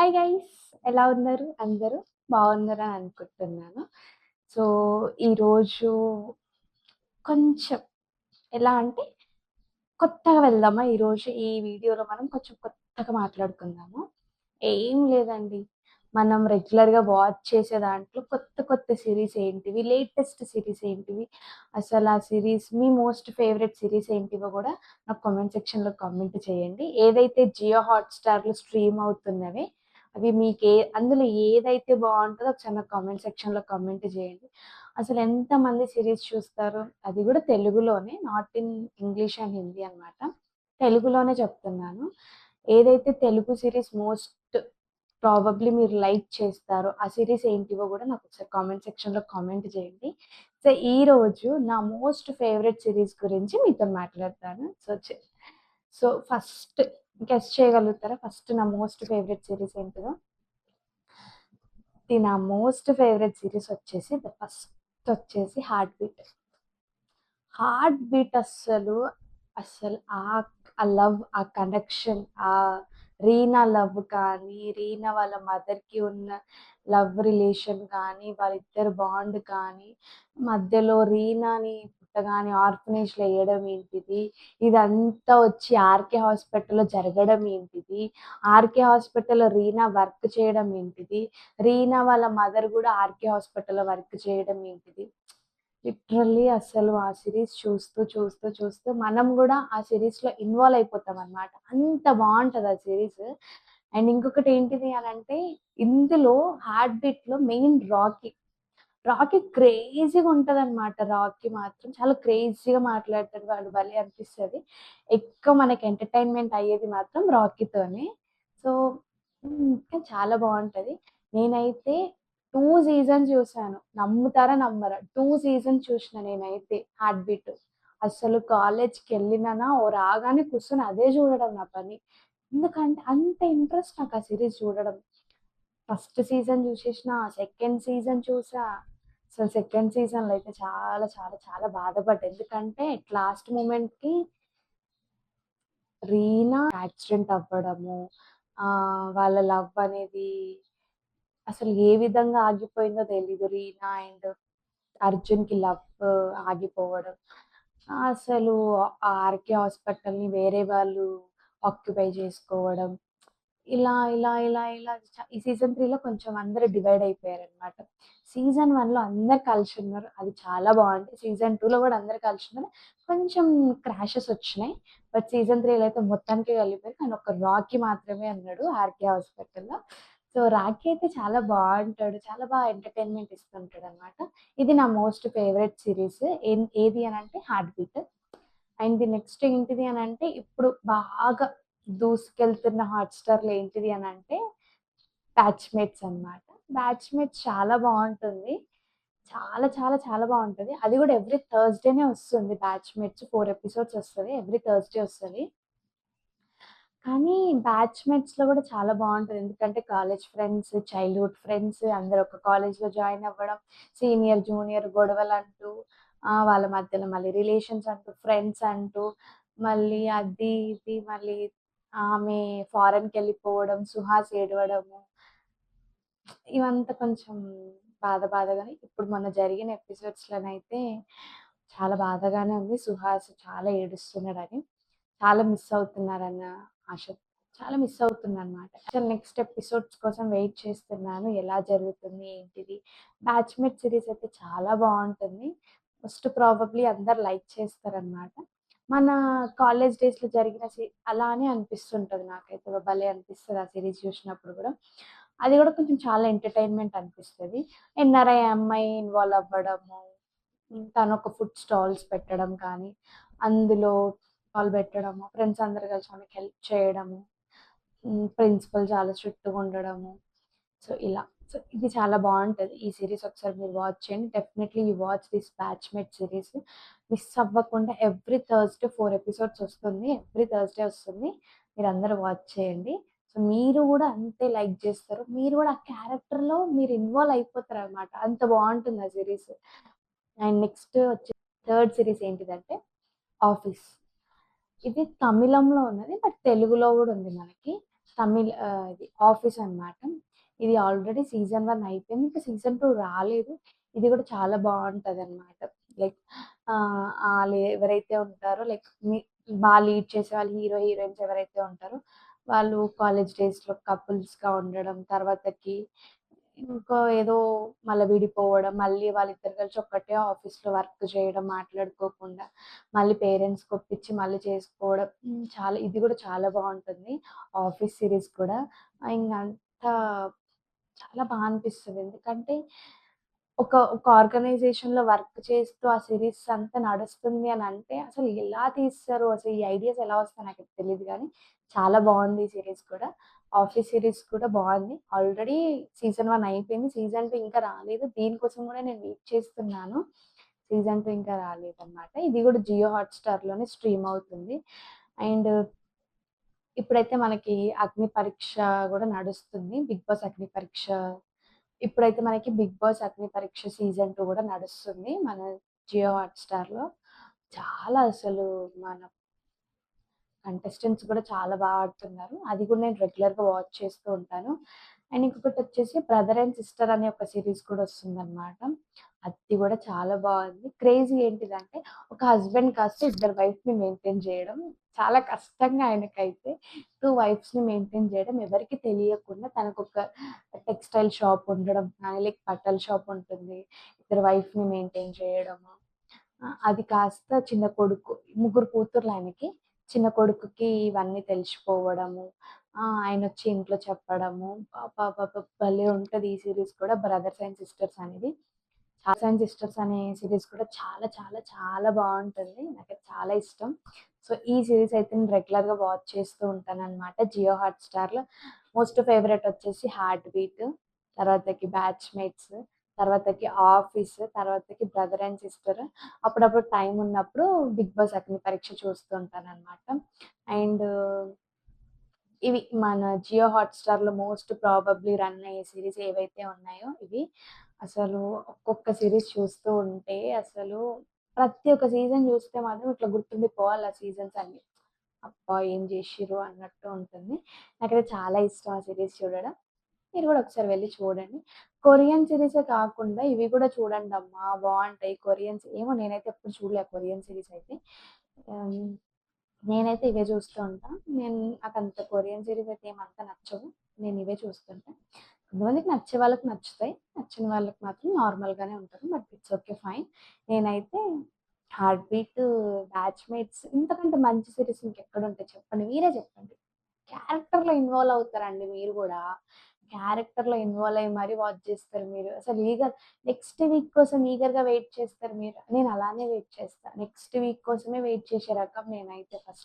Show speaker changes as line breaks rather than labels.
Hi guys! ఎలా ఉన్నారు అందరూ? బాగున్నారని అనుకుంటున్నాను. సో, ఈరోజు కొంచెం ఎలా అంటే కొత్తగా వెళ్దామా ఈరోజు ఈ వీడియోలో మనం కొంచెం కొత్తగా మాట్లాడుకుందాము. ఏం లేదండి. మనం రెగ్యులర్‌గా వాచ్ చేసే దాంట్లో కొత్త కొత్త సీరీస్ ఏంటివి? లేటెస్ట్ సీరీస్ ఏంటివి? అసలు ఆ సీరీస్ మీ మోస్ట్ ఫేవరెట్ సీరీస్ ఏంటివో గూడా నాకు కామెంట్ సెక్షన్‌లో కామెంట్ చేయండి. ఏదైతే జియో హాట్‌స్టార్‌లో స్ట్రీమ్ అవుతున్నవి అవి అందులో ఏదైతే బావుంటదో ఒకసారి నాకు కామెంట్ సెక్షన్‌లో కామెంట్ చేయండి. అసలు ఎంతమంది సీరీస్ చూస్తారు? అది గూడా తెలుగులోనే. Not in English and Hindi అనమాట. తెలుగులోనే చెప్తున్నాను. ఏదైతే తెలుగు సీరీస్ మోస్ట్ ప్రాబబ్లీ మీరు లైక్ చేస్తారో, ఆ సీరీస్ ఏంటివో గూడా నాకొకసారి కామెంట్ సెక్షన్‌లో కామెంట్ చేయండి. సో, ఈరోజు నా మోస్ట్ ఫేవరెట్ సీరీస్ గురించి మీతోని మాట్లాడతాను. ఫస్ట్ గెస్ చేయగలుగుతారా? ఫస్ట్ నా మోస్ట్ ఫేవరెట్ సీరీస్ ఏంటిదో? నా మోస్ట్ ఫేవరెట్ సీరీస్ వచ్చేసి ఫస్ట్ వచ్చేసి 'హార్ట్ బీట్'. 'హార్ట్ బీట్' అస్సలు ఆ లవ్, ఆ కనెక్షన్, రీనా లవ్ కానీ, రీనా వాళ్ళ మదర్‌కి ఉన్న లవ్ రిలేషన్ కానీ, వాళ్ళిద్దరి బాండ్ కానీ, మధ్యలో రీనాని పుట్టగానే ఆర్ఫనేజ్‌లో ఎయడం ఏంటిది, ఇదంతా వచ్చి ఆర్‌కే హాస్పిటల్‌లో జరగడం ఏంటిది, ఆర్‌కే హాస్పిటల్‌లో రీనా వర్క్ చేయడం ఏంటిది, రీనా వాళ్ళ మదర్ గూడా ఆర్‌కే హాస్పిటల్‌లో వర్క్ చేయడం ఏంటిది. లిటరల్లీ అసలు ఆ సీరీస్ చూస్తూ మనం గూడా ఆ సీరీస్‌లో ఇన్వాల్వ్ అయిపోతామనమాట. అంత బావుంటది ఆ సీరీస్. అండ్ ఇంకొకటి ఏంటిది అనంటే, ఇందులో 'హార్ట్ బీట్‌లో' మెయిన్ రాకీ. రాకీ క్రేజీగా ఉంటదనమాట. రాకీ మాత్రం చాలా క్రేజీగా మాట్లాడతాడు. వాడు భలే అనిపిస్తది. ఎక్కువ మనకి ఎంటర్‌టైన్‌మెంట్ అయ్యేది మాత్రం రాకీతోనే. సో, కానీ చాలా బావుంటది. నేనైతే 2 సీజన్స్ చూసాను. నమ్ముతారా? నమ్మరా? 2 సీజన్స్ చూషిన నేనైతే 'హార్ట్ బీట్'. అసలు కాలేజ్‌కెళ్ళిననా ఓ రాగానే కూర్చొని అదే చూడడం నా పని. ఎందుకంటే అంత ఇంట్రెస్ట్ నాకు ఆ సీరీస్ చూడడం. ఫస్ట్ సీజన్ చూసేసిన, సెకండ్ సీజన్ చూసా. అసలు సెకండ్ సీజన్‌లో అయితే చాలా బాధపడ్డా. ఎందుకంటే లాస్ట్ మొమెంట్‌కి రీనా యాక్సిడెంట్ అవ్వడము, వాళ్ళ లవ్ అనేది అసలు ఏ విధంగా ఆగిపోయిందో తెలీదు. రీనా అండ్ అర్జున్‌కి లవ్ ఆగిపోవడం. అసలు ఆ ఆర్‌కే హాస్పిటల్‌ని వేరే వాళ్ళు ఆక్యుపై చేసుకోవడం. ఇలా ఈ సీజన్ 3లో కొంచెం అందరూ డివైడ్ అయిపోయారనమాట. సీజన్ 1లో అందరూ కలిసున్నారు. అది చాలా బావుంది. సీజన్ 2లో గూడా అందరూ కలిసున్నారు. కొంచెం క్రాషెస్ వచ్చినాయి. బట్ సీజన్ 3లో అయితే మొత్తానికే కలిపారు. కానీ ఒక రాకీ మాత్రమే ఉన్నాడు ఆర్‌కే హాస్పిటల్‌లో. సో, రాకీ అయితే చాలా బావుంటాడు. చాలా ఎంటర్‌టైన్‌మెంట్ ఇస్తుంటాడనమాట. ఇది నా మోస్ట్ ఫేవరెట్ సీరీస్. ఏది అనంటే 'heart beat'. And the next ఏంటిది అనంటే, ఇప్పుడు బాగా దూసుకెళ్తున్న హాట్‌స్టార్‌లో ఏంటిది అనంటే, 'బ్యాచ్‌మేట్స్' అన్నమాట. 'బ్యాచ్‌మేట్స్' చాలా బావుంటుంది. చాలా బావుంటది. అది గూడా ఎవ్రీ థర్స్‌డేనే వస్తుంది 'బ్యాచ్‌మేట్స్' 4 ఎపిసోడ్స్ వస్తది. ఎవ్రీ థర్స్‌డే వస్తది. కానీ 'బ్యాచ్‌మేట్స్‌లో' గూడా చాలా బావుంటది. ఎందుకంటే కాలేజ్ ఫ్రెండ్స్, చైల్డ్‌హుడ్ ఫ్రెండ్స్ అందరూ ఒక కాలేజ్‌లో జాయిన్ అవ్వడం, సీనియర్, జూనియర్ గొడవలంటూ, వాళ్ళ మధ్యలో మళ్ళీ రిలేషన్స్ అంటూ, ఫ్రెండ్స్ అంటూ, మళ్ళీ అది ఇది మళ్ళీ ఆమె ఫారెన్‌కెళ్ళిపోవడం, సుహాస్ ఏడవడము, ఇవంతా కొంచెం బాధగానే ఇప్పుడు మొన్న జరిగిన ఎపిసోడ్స్‌లోనైతే చాలా బాధగానే ఉంది. సుహాస్ చాలా ఏడుస్తున్నాడని. చాలా మిస్ అవుతున్నారన్న ఆశ చాలా మిస్ అవుతున్నానన్నమాట. అసలు నెక్స్ట్ ఎపిసోడ్స్ కోసం వెయిట్ చేస్తున్నాను. ఎలా జరుగుతుంది? ఏంటిది? 'బ్యాచ్‌మేట్' సీరీస్ అయితే చాలా బావుంటుంది. మోస్ట్ ప్రాబబ్లీ అందరూ లైక్ చేస్తారనమాట. మన కాలేజ్ డేస్‌లో జరిగిన అలానే అనిపిస్తుంటది నాకైతే. భలే అనిపిస్తది ఆ సీరీస్ చూసినప్పుడు గూడా. అది గూడా కొంచెం చాలా ఎంటర్‌టైన్‌మెంట్ అనిపిస్తది. ఎన్‌ఆర్‌ఐ అమ్మాయి ఇన్వాల్వ్ అవ్వడము, తనొక ఫుడ్ స్టాల్స్ పెట్టడం కానీ, అందులో స్టాల్ పెట్టడము, ఫ్రెండ్స్ అందరూ కలిసి ఆమెకి హెల్ప్ చేయడము, ప్రిన్సిపల్ చాలా స్ట్రిక్ట్‌గా ఉండడము. సో, ఇలా. సో, ఇది చాలా బావుంటది. ఈ సీరీస్ ఒకసారి మీరు వాచ్ చేయండి. Definitely you watch this 'batchmate' series. Miss అవ్వకుండా ఎవ్రీ థర్స్‌డే 4 ఎపిసోడ్స్ వస్తుంది. ఎవ్రీ థర్స్‌డే వస్తుంది. మీరందరూ వాచ్ చేయండి. సో, మీరు గూడా అంతే లైక్ జేస్తారు. మీరు గూడా ఆ క్యారెక్టర్‌లో మీరు ఇన్వాల్వ్ అయిపోతారనమాట. అంత బావుంటుంది ఆ సీరీస్. అండ్ నెక్స్ట్ వచ్చి థర్డ్ సీరీస్ ఏంటిదంటే 'ఆఫీస్'. ఇది తమిళంలో ఉన్నది. బట్ తెలుగులో గూడా ఉంది మనకి. ఇది 'ఆఫీస్' అన్నమాట. ఇది ఆల్రెడీ సీజన్ 1 అయిపోయింది. ఇంకా సీజన్ 2 రాలేదు. ఇది కూడా చాలా బావుంటదన్నమాట. లైక్ ఆళ్ళు ఎవరైతే ఉంటారో లైక్ లీడ్ చేసేవాళ్ళు హీరో, హీరోయిన్స్ ఎవరైతే ఉంటారో వాళ్ళు కాలేజ్ డేస్‌లో కపుల్స్‌గా ఉండడం, తర్వాతకి ఇంకో ఏదో మళ్ళా విడిపోవడం, మళ్ళీ వాళ్ళిద్దరు కలిసి ఒక్కటే ఆఫీస్‌లో వర్క్ చేయడం మాట్లాడుకోకుండా, మళ్ళీ పేరెంట్స్‌కి ఒప్పించి మళ్ళీ చేసుకోవడం. చాలా ఇది కూడా చాలా బావుంటుంది. 'ఆఫీస్' సీరీస్ కూడా. ఇంగంతా చాలా అనిపిస్తది. ఎందుకంటే ఒక ఆర్గనైజేషన్‌లో వర్క్ చేస్తూ ఆ సీరీస్ అంతా నడుస్తుంది అనంటే అసలు ఎలా తీస్తారు? అసలు ఈ ఐడియాస్ ఎలా వస్తాయో నాకైతే తెలీదు గానీ, చాలా బావుంది ఈ సీరీస్ కూడా. 'ఆఫీస్' సీరీస్ కూడా బావుంది. ఆల్రెడీ సీజన్ 1 అయిపోయింది. సీజన్ 2 ఇంకా రాలేదు. దీనికోసం కూడా నేను వెయిట్ చేస్తున్నాను. సీజన్ 2 ఇంకా రాలేదన్నమాట. ఇది కూడా జియో హాట్‌స్టార్‌లోనే స్ట్రీమ్ అవుతుంది. అండ్ ఇప్పుడైతే మనకి 'అగ్ని పరీక్ష' గూడా నడుస్తుంది. 'బిగ్ బాస్ అగ్ని పరీక్ష' ఇప్పుడైతే మనకి 'బిగ్ బాస్ అగ్ని పరీక్ష' సీజన్ 2 గూడా నడుస్తుంది. మన జియో హాట్‌స్టార్‌లో. చాలా అసలు మన కంటెస్టెంట్స్ కూడా చాలా ఆడుతున్నారు. అది కూడా నేను రెగ్యులర్‌గా వాచ్ చేస్తూ ఉంటాను. అండ్ ఇంకొకటొచ్చేసి 'బ్రదర్ అండ్ సిస్టర్' అనే ఒక సీరీస్ కూడా వస్తుందనమాట. అది కూడా చాలా బావుంది. క్రేజీ ఏంటిదంటే ఒక హస్బెండ్ కాస్త ఇద్దరు వైఫ్‌ని మెయింటైన్ చేయడం. చాలా కష్టంగా ఆయనకైతే 2 వైఫ్స్‌ని మెయింటైన్ చేయడం. ఎవరికీ తెలియకుండా తనకొక టెక్స్‌టైల్ షాప్ ఉండడం కానీ, లైక్ బట్టల షాప్ ఉంటుంది. ఇద్దరు వైఫ్‌ని మెయింటైన్ చేయడము. అది కాస్త చిన్న కొడుకు ముగ్గురు కూతుర్లాయనకి. చిన్న కొడుకుకి ఇవన్నీ తెలిసిపోవడము. ఆయనొచ్చి ఇంట్లో చెప్పడము. అబ్బబ్బబ్బా! భలే ఉంటది ఈ సీరీస్ కూడా 'బ్రదర్స్ అండ్ సిస్టర్స్' అనేది. 'బ్రదర్స్ అండ్ సిస్టర్స్' అనే సీరీస్ కూడా చాలా చాలా చాలా బావుంటుంది. నాకైతే చాలా ఇష్టం. సో, ఈ సీరీస్ అయితే నేను రెగ్యులర్‌గా వాచ్ చేస్తూ ఉంటాననమాట. జియో హాట్‌స్టార్‌లో మోస్ట్ ఫేవరెట్ వచ్చేసి 'హార్ట్ బీట్', తర్వాతకి 'బ్యాచ్‌మేట్స్', తర్వాతకి 'ఆఫీస్', తర్వాతకి 'బ్రదర్ అండ్ సిస్టర్'. అప్పుడప్పుడు టైం ఉన్నప్పుడు 'బిగ్ బాస్ అగ్ని పరీక్ష' చూస్తూ ఉంటాననమాట. అండ్ ఇవి మన జియో హాట్‌స్టార్‌లో మోస్ట్ ప్రాబబ్లీ రన్ అయ్యే సీరీస్ ఏవైతే ఉన్నాయో ఇవి. అసలు ఒక్కొక్క సీరీస్ చూస్తూ ఉంటే అసలు ప్రతి ఒక్క సీజన్ చూస్తే మాత్రం ఇట్లా గుర్తుండిపోవాలి ఆ సీజన్స్ అన్నీ. అబ్బా! ఏం జేషిర్రు అన్నట్టు ఉంటుంది. నాకైతే చాలా ఇష్టం ఆ సీరీస్ చూడడం. మీరు గూడా ఒకసారి వెళ్లి చూడండి. కొరియన్ సీరీసే కాకుండా ఇవి గూడా చూడండమ్మా బావుంటాయి. కొరియన్స్ ఏమో నేనైతే ఎప్పుడు చూడలే కొరియన్ సీరీస్ అయితే. ఆహ్, నేనైతే ఇవే చూస్తూ ఉంటా. నాకంత కొరియన్ సీరీస్ అయితే ఏమంత నచ్చవు. నేను ఇవే చూస్తుంటా. కొంతమందికి నచ్చే వాళ్ళకి నచ్చుతాయి. నచ్చని వాళ్ళకి మాత్రం నార్మల్‌గానే ఉంటది. But it's okay fine. నేనైతే 'హార్ట్ బీట్', 'బ్యాచ్‌మేట్స్' ఇంతకంటే మంచి సీరీస్ ఇంకెక్కడుంటాయి చెప్పండి. మీరే చెప్పండి. క్యారెక్టర్‌లో ఇన్వాల్వ్ అవుతారండి మీరు గూడా. క్యారెక్టర్‌లో ఇన్వాల్వ్ అయ్యి మరీ వాచ్ జేస్తారు మీరు. అసలు నెక్స్ట్ వీక్ కోసం ఈగర్‌గా వెయిట్ చేస్తారు మీరు. నేను అలానే వెయిట్ చేస్తా. నెక్స్ట్ వీక్ కోసమే వెయిట్ చేసే రకం నేనైతే ఫస్ట్.